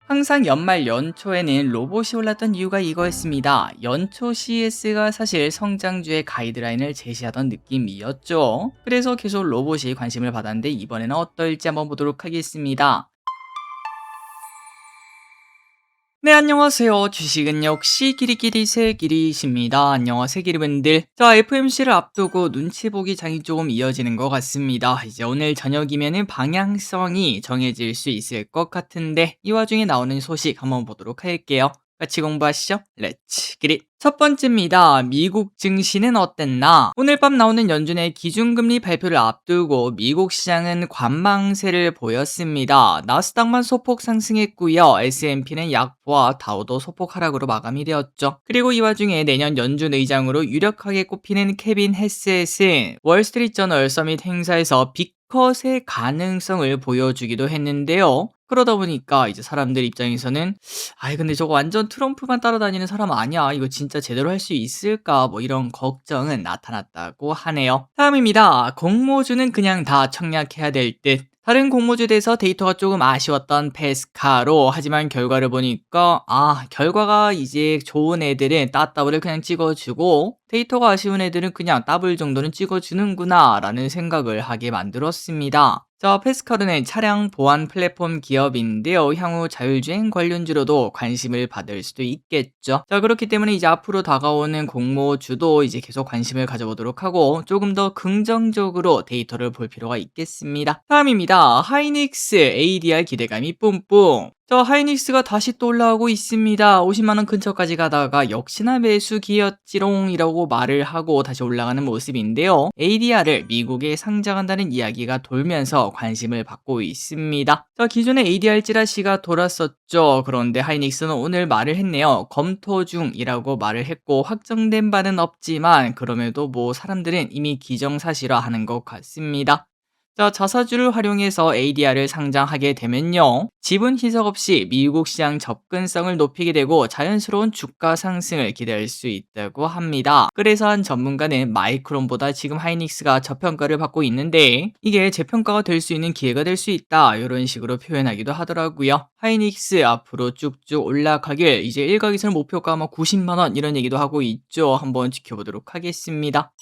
항상 연말 연초에는 로봇이 올랐던 이유가 이거였습니다. 연초 CES가 사실 성장주의 가이드라인을 제시하던 느낌이었죠. 그래서 계속 로봇이 관심을 받았는데 이번에는 어떨지 한번 보도록 하겠습니다. 네, 안녕하세요. 주식은 역시 끼리끼리 새끼리십니다. 안녕하세요, 끼리분들. 자, FMC를 앞두고 눈치 보기 장이 조금 이어지는 것 같습니다. 이제 오늘 저녁이면은 방향성이 정해질 수 있을 것 같은데 이 와중에 나오는 소식 한번 보도록 할게요. 같이 공부하시죠. 렛츠 기릿. 첫 번째입니다. 미국 증시는 어땠나? 오늘 밤 나오는 연준의 기준금리 발표를 앞두고 미국 시장은 관망세를 보였습니다. 나스닥만 소폭 상승했고요. S&P는 약보와 다우도 소폭 하락으로 마감이 되었죠. 그리고 이 와중에 내년 연준 의장으로 유력하게 꼽히는 케빈 헤셋은 월스트리트저널 서밋 행사에서 빅컷의 가능성을 보여주기도 했는데요. 그러다 보니까 이제 사람들 입장에서는 아이 근데 저거 완전 트럼프만 따라다니는 사람 아니야. 이거 진짜 제대로 할 수 있을까? 뭐 이런 걱정은 나타났다고 하네요. 다음입니다. 공모주는 그냥 다 청약해야 될 듯. 다른 공모주에 대해서 데이터가 조금 아쉬웠던 페스카로 하지만 결과를 보니까 결과가 이제 좋은 애들은 따따블을 그냥 찍어주고 데이터가 아쉬운 애들은 그냥 더블 정도는 찍어주는구나 라는 생각을 하게 만들었습니다. 자, 페스카르는 차량 보안 플랫폼 기업인데요. 향후 자율주행 관련주로도 관심을 받을 수도 있겠죠. 자, 그렇기 때문에 이제 앞으로 다가오는 공모주도 이제 계속 관심을 가져보도록 하고 조금 더 긍정적으로 데이터를 볼 필요가 있겠습니다. 다음입니다. 하이닉스 ADR 기대감이 뿜뿜. 저 하이닉스가 다시 또 올라오고 있습니다. 50만원 근처까지 가다가 역시나 매수 기였지롱이라고 말을 하고 다시 올라가는 모습인데요. ADR을 미국에 상장한다는 이야기가 돌면서 관심을 받고 있습니다. 자, 기존에 ADR 찌라시가 돌았었죠. 그런데 하이닉스는 오늘 말을 했네요. 검토 중이라고 말을 했고 확정된 바는 없지만 그럼에도 뭐 사람들은 이미 기정사실화하는 것 같습니다. 자, 자사주를 활용해서 ADR을 상장하게 되면요. 지분 희석 없이 미국 시장 접근성을 높이게 되고 자연스러운 주가 상승을 기대할 수 있다고 합니다. 그래서 한 전문가는 마이크론보다 지금 하이닉스가 저평가를 받고 있는데 이게 재평가가 될 수 있는 기회가 될 수 있다. 이런 식으로 표현하기도 하더라고요. 하이닉스 앞으로 쭉쭉 올라가길 이제 일각에서는 목표가 90만원 이런 얘기도 하고 있죠. 한번 지켜보도록 하겠습니다.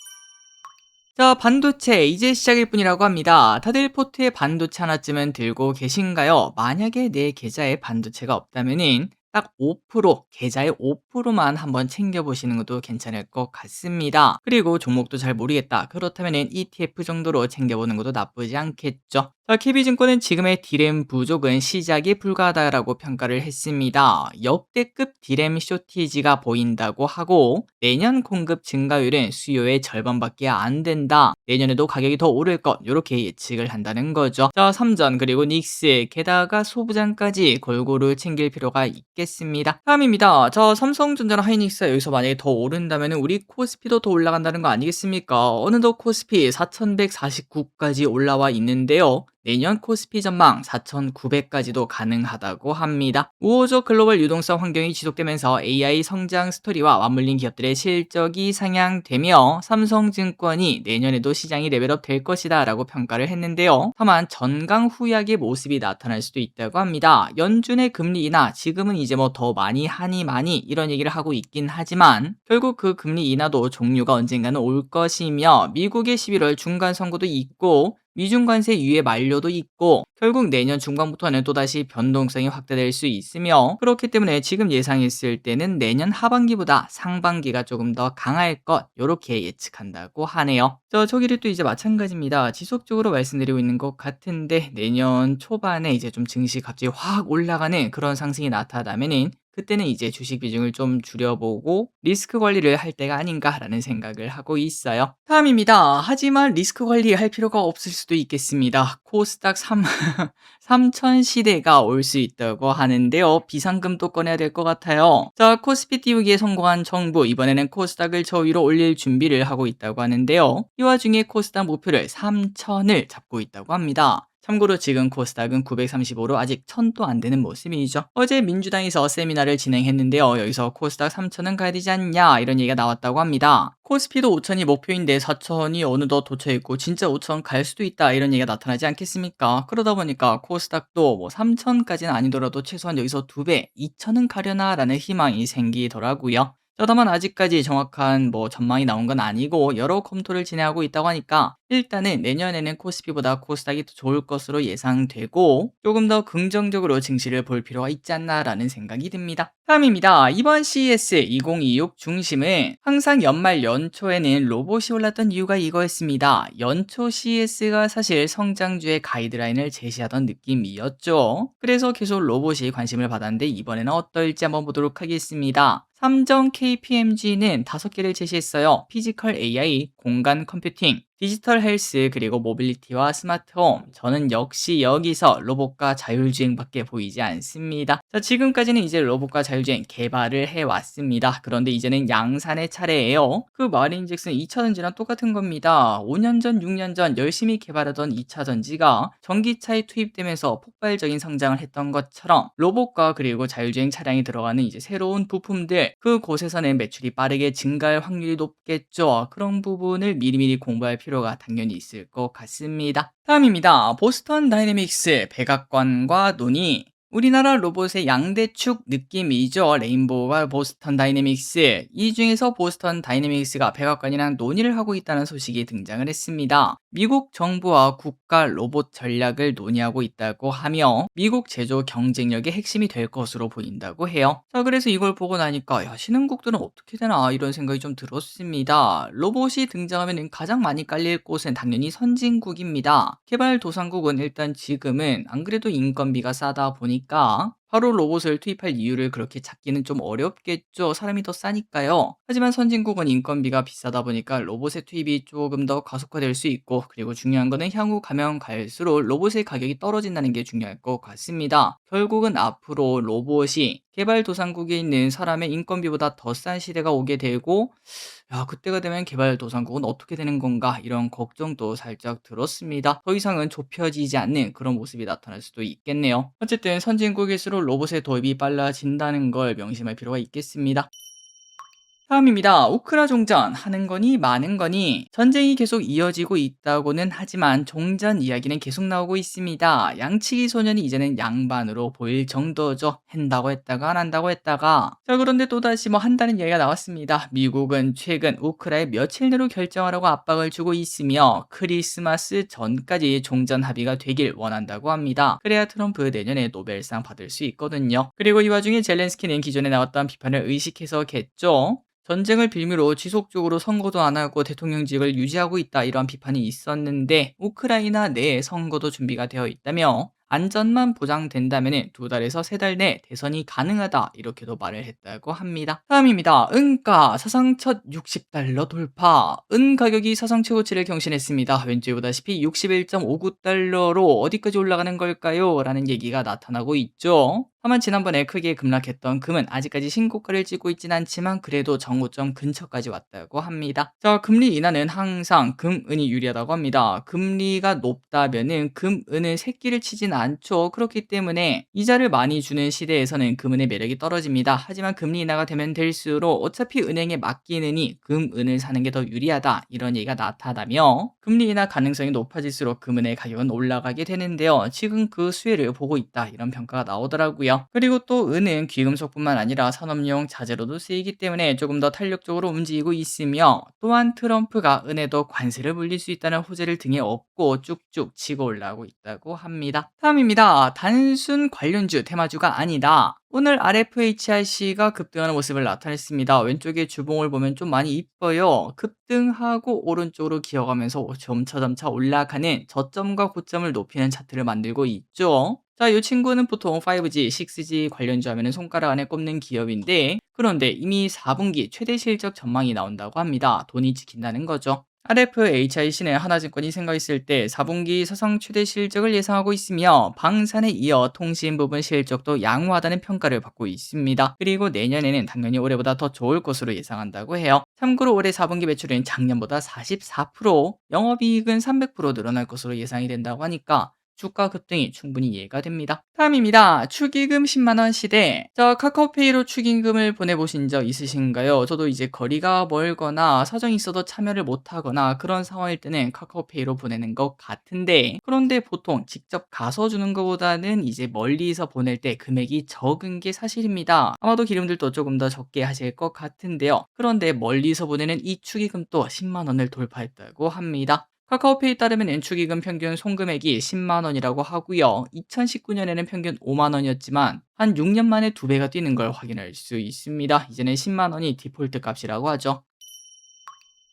자, 반도체 이제 시작일 뿐이라고 합니다. 다들 포트에 반도체 하나쯤은 들고 계신가요? 만약에 내 계좌에 반도체가 없다면은 딱 5%, 계좌의 5%만 한번 챙겨보시는 것도 괜찮을 것 같습니다. 그리고 종목도 잘 모르겠다. 그렇다면 ETF 정도로 챙겨보는 것도 나쁘지 않겠죠. 자, KB증권은 지금의 디램 부족은 시작이 불가하다라고 평가를 했습니다. 역대급 디램 쇼티지가 보인다고 하고 내년 공급 증가율은 수요의 절반밖에 안 된다. 내년에도 가격이 더 오를 것 이렇게 예측을 한다는 거죠. 자, 삼전 그리고 닉스 게다가 소부장까지 골고루 챙길 필요가 있겠습니다. 다음입니다. 자, 삼성전자랑 하이닉스가 여기서 만약에 더 오른다면 우리 코스피도 더 올라간다는 거 아니겠습니까? 어느덧 코스피 4149까지 올라와 있는데요. 내년 코스피 전망 4,900까지도 가능하다고 합니다. 우호적 글로벌 유동성 환경이 지속되면서 AI 성장 스토리와 맞물린 기업들의 실적이 상향되며 삼성증권이 내년에도 시장이 레벨업 될 것이다 라고 평가를 했는데요. 다만 전강후약의 모습이 나타날 수도 있다고 합니다. 연준의 금리 인하 지금은 이제 뭐 더 많이 하니 많이 이런 얘기를 하고 있긴 하지만 결국 그 금리 인하도 종류가 언젠가는 올 것이며 미국의 11월 중간 선거도 있고 미중 관세 유예 만료도 있고 결국 내년 중반부터는 또다시 변동성이 확대될 수 있으며 그렇기 때문에 지금 예상했을 때는 내년 하반기보다 상반기가 조금 더 강할 것 이렇게 예측한다고 하네요. 저기를 또 이제 마찬가지입니다. 지속적으로 말씀드리고 있는 것 같은데 내년 초반에 이제 좀 증시 갑자기 확 올라가는 그런 상승이 나타나면은 그때는 이제 주식 비중을 좀 줄여보고 리스크 관리를 할 때가 아닌가라는 생각을 하고 있어요. 다음입니다. 하지만 리스크 관리할 필요가 없을 수도 있겠습니다. 코스닥 3000 시대가 올 수 있다고 하는데요. 비상금 또 꺼내야 될 것 같아요. 자, 코스피 띄우기에 성공한 정부 이번에는 코스닥을 저 위로 올릴 준비를 하고 있다고 하는데요. 이 와중에 코스닥 목표를 3000을 잡고 있다고 합니다. 참고로 지금 코스닥은 935로 아직 1000도 안 되는 모습이죠. 어제 민주당에서 세미나를 진행했는데요. 여기서 코스닥 3000은 가야 되지 않냐 이런 얘기가 나왔다고 합니다. 코스피도 5000이 목표인데 4000이 어느덧 도처있고 진짜 5000 갈 수도 있다 이런 얘기가 나타나지 않겠습니까? 그러다 보니까 코스닥도 뭐 3000까지는 아니더라도 최소한 여기서 2배, 2000은 가려나 라는 희망이 생기더라고요. 다만 아직까지 정확한 전망이 나온 건 아니고 여러 검토를 진행하고 있다고 하니까 일단은 내년에는 코스피보다 코스닥이 더 좋을 것으로 예상되고 조금 더 긍정적으로 증시를 볼 필요가 있지 않나라는 생각이 듭니다. 다음입니다. 이번 CES 2026 중심은 항상 연말 연초에는 로봇이 올랐던 이유가 이거였습니다. 연초 CES가 사실 성장주의 가이드라인을 제시하던 느낌이었죠. 그래서 계속 로봇이 관심을 받았는데 이번에는 어떨지 한번 보도록 하겠습니다. 삼정 KPMG는 5개를 제시했어요. 피지컬 AI, 공간 컴퓨팅, 디지털 헬스, 그리고 모빌리티와 스마트홈. 저는 역시 여기서 로봇과 자율주행밖에 보이지 않습니다. 자, 지금까지는 이제 로봇과 자율주행 개발을 해왔습니다. 그런데 이제는 양산의 차례예요. 그 말인즉슨 2차전지랑 똑같은 겁니다. 5년 전, 6년 전 열심히 개발하던 2차전지가 전기차에 투입되면서 폭발적인 성장을 했던 것처럼 로봇과 그리고 자율주행 차량이 들어가는 이제 새로운 부품들, 그곳에서는 매출이 빠르게 증가할 확률이 높겠죠. 그런 부분을 미리미리 공부할 필요가 당연히 있을 것 같습니다. 다음입니다. 보스턴 다이내믹스 백악관과 논의. 우리나라 로봇의 양대축 느낌이죠. 레인보우와 보스턴 다이내믹스. 이 중에서 보스턴 다이내믹스가 백악관이랑 논의를 하고 있다는 소식이 등장을 했습니다. 미국 정부와 국가 로봇 전략을 논의하고 있다고 하며 미국 제조 경쟁력의 핵심이 될 것으로 보인다고 해요. 자, 그래서 이걸 보고 나니까 야, 신흥국들은 어떻게 되나 이런 생각이 좀 들었습니다. 로봇이 등장하면 가장 많이 깔릴 곳은 당연히 선진국입니다. 개발도상국은 일단 지금은 안 그래도 인건비가 싸다 보니까 바로 로봇을 투입할 이유를 그렇게 찾기는 좀 어렵겠죠. 사람이 더 싸니까요. 하지만 선진국은 인건비가 비싸다 보니까 로봇의 투입이 조금 더 가속화될 수 있고, 그리고 중요한 거는 향후 가면 갈수록 로봇의 가격이 떨어진다는 게 중요할 것 같습니다. 결국은 앞으로 로봇이 개발도상국에 있는 사람의 인건비보다 더 싼 시대가 오게 되고, 야, 그때가 되면 개발도상국은 어떻게 되는 건가 이런 걱정도 살짝 들었습니다. 더 이상은 좁혀지지 않는 그런 모습이 나타날 수도 있겠네요. 어쨌든 선진국일수록 로봇의 도입이 빨라진다는 걸 명심할 필요가 있겠습니다. 다음입니다. 우크라 종전 하는 거니 마는 거니. 전쟁이 계속 이어지고 있다고는 하지만 종전 이야기는 계속 나오고 있습니다. 양치기 소년이 이제는 양반으로 보일 정도죠. 한다고 했다가 안 한다고 했다가. 자, 그런데 또다시 한다는 이야기가 나왔습니다. 미국은 최근 우크라에 며칠 내로 결정하라고 압박을 주고 있으며 크리스마스 전까지 종전 합의가 되길 원한다고 합니다. 그래야 트럼프 내년에 노벨상 받을 수 있거든요. 그리고 이 와중에 젤렌스키는 기존에 나왔던 비판을 의식해서겠죠. 전쟁을 빌미로 지속적으로 선거도 안 하고 대통령직을 유지하고 있다 이런 비판이 있었는데 우크라이나 내에 선거도 준비가 되어 있다며 안전만 보장된다면 2달에서 3달 내 대선이 가능하다 이렇게도 말을 했다고 합니다. 다음입니다. 은가 사상 첫 60달러 돌파. 은 가격이 사상 최고치를 경신했습니다. 왼쪽에 보다시피 61.59달러로 어디까지 올라가는 걸까요? 라는 얘기가 나타나고 있죠. 다만 지난번에 크게 급락했던 금은 아직까지 신고가를 찍고 있진 않지만 그래도 정고점 근처까지 왔다고 합니다. 자, 금리 인하는 항상 금, 은이 유리하다고 합니다. 금리가 높다면은 금, 은은 새끼를 치진 않죠. 그렇기 때문에 이자를 많이 주는 시대에서는 금은의 매력이 떨어집니다. 하지만 금리 인하가 되면 될수록 어차피 은행에 맡기느니 금, 은을 사는 게 더 유리하다 이런 얘기가 나타나며 금리 인하 가능성이 높아질수록 금은의 가격은 올라가게 되는데요. 지금 그 수혜를 보고 있다 이런 평가가 나오더라고요. 그리고 또 은은 귀금속뿐만 아니라 산업용 자재로도 쓰이기 때문에 조금 더 탄력적으로 움직이고 있으며 또한 트럼프가 은에도 관세를 물릴 수 있다는 호재를 등에 업고 쭉쭉 치고 올라오고 있다고 합니다. 다음입니다. 단순 관련주 테마주가 아니다. 오늘 RFHIC가 급등하는 모습을 나타냈습니다. 왼쪽에 주봉을 보면 좀 많이 이뻐요. 급등하고 오른쪽으로 기어가면서 점차 올라가는 저점과 고점을 높이는 차트를 만들고 있죠. 자, 이 친구는 보통 5G, 6G 관련주 하면 손가락 안에 꼽는 기업인데 그런데 이미 4분기 최대 실적 전망이 나온다고 합니다. 돈이 지킨다는 거죠. RFHIC는 하나증권이 생각했을 때 4분기 사상 최대 실적을 예상하고 있으며 방산에 이어 통신 부분 실적도 양호하다는 평가를 받고 있습니다. 그리고 내년에는 당연히 올해보다 더 좋을 것으로 예상한다고 해요. 참고로 올해 4분기 매출은 작년보다 44%, 영업이익은 300% 늘어날 것으로 예상이 된다고 하니까 주가 급등이 충분히 이해가 됩니다. 다음입니다. 축의금 10만원 시대. 자, 카카오페이로 축의금을 보내보신 적 있으신가요? 저도 이제 거리가 멀거나 사정이 있어도 참여를 못하거나 그런 상황일 때는 카카오페이로 보내는 것 같은데, 그런데 보통 직접 가서 주는 것보다는 이제 멀리서 보낼 때 금액이 적은 게 사실입니다. 아마도 기름들도 조금 더 적게 하실 것 같은데요. 그런데 멀리서 보내는 이 축의금도 10만원을 돌파했다고 합니다. 카카오페이 따르면 엔축의금 평균 송금액이 10만 원이라고 하고요. 2019년에는 평균 5만 원이었지만 한 6년 만에 2배가 뛰는 걸 확인할 수 있습니다. 이제는 10만 원이 디폴트 값이라고 하죠.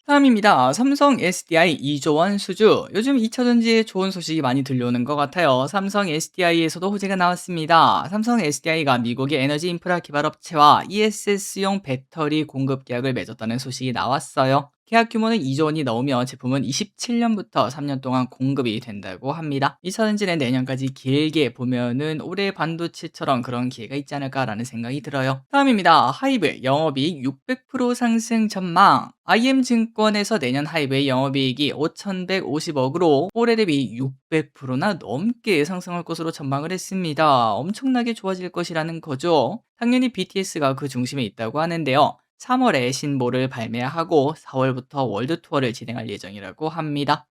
다음입니다. 삼성 SDI 2조 원 수주. 요즘 2차 전지에 좋은 소식이 많이 들려오는 것 같아요. 삼성 SDI에서도 호재가 나왔습니다. 삼성 SDI가 미국의 에너지 인프라 개발 업체와 ESS용 배터리 공급 계약을 맺었다는 소식이 나왔어요. 계약 규모는 2조 원이 넘으며 제품은 27년부터 3년 동안 공급이 된다고 합니다. 2차 전지는 내년까지 길게 보면은 올해 반도체처럼 그런 기회가 있지 않을까라는 생각이 들어요. 다음입니다. 하이브 영업이익 600% 상승 전망. IM증권에서 내년 하이브의 영업이익이 5,150억으로 올해 대비 600%나 넘게 상승할 것으로 전망을 했습니다. 엄청나게 좋아질 것이라는 거죠. 당연히 BTS가 그 중심에 있다고 하는데요. 3월에 신보를 발매하고 4월부터 월드 투어를 진행할 예정이라고 합니다.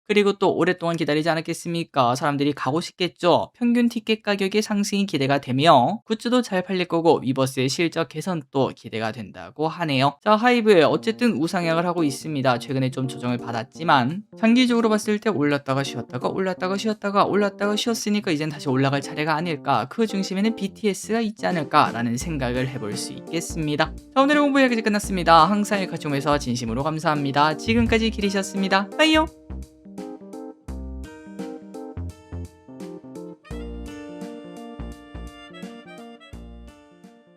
그리고 또 오랫동안 기다리지 않았겠습니까? 사람들이 가고 싶겠죠. 평균 티켓 가격의 상승이 기대가 되며 굿즈도 잘 팔릴 거고 위버스의 실적 개선도 기대가 된다고 하네요. 자, 하이브 어쨌든 우상향을 하고 있습니다. 최근에 좀 조정을 받았지만 장기적으로 봤을 때 올랐다가 쉬었다가 올랐다가 쉬었다가 올랐다가 쉬었으니까 이젠 다시 올라갈 차례가 아닐까. 그 중심에는 BTS가 있지 않을까라는 생각을 해볼 수 있겠습니다. 자, 오늘의 공부 여기까지 끝났습니다. 항상 같이 오면서 진심으로 감사합니다. 지금까지 길이셨습니다. 빠이요.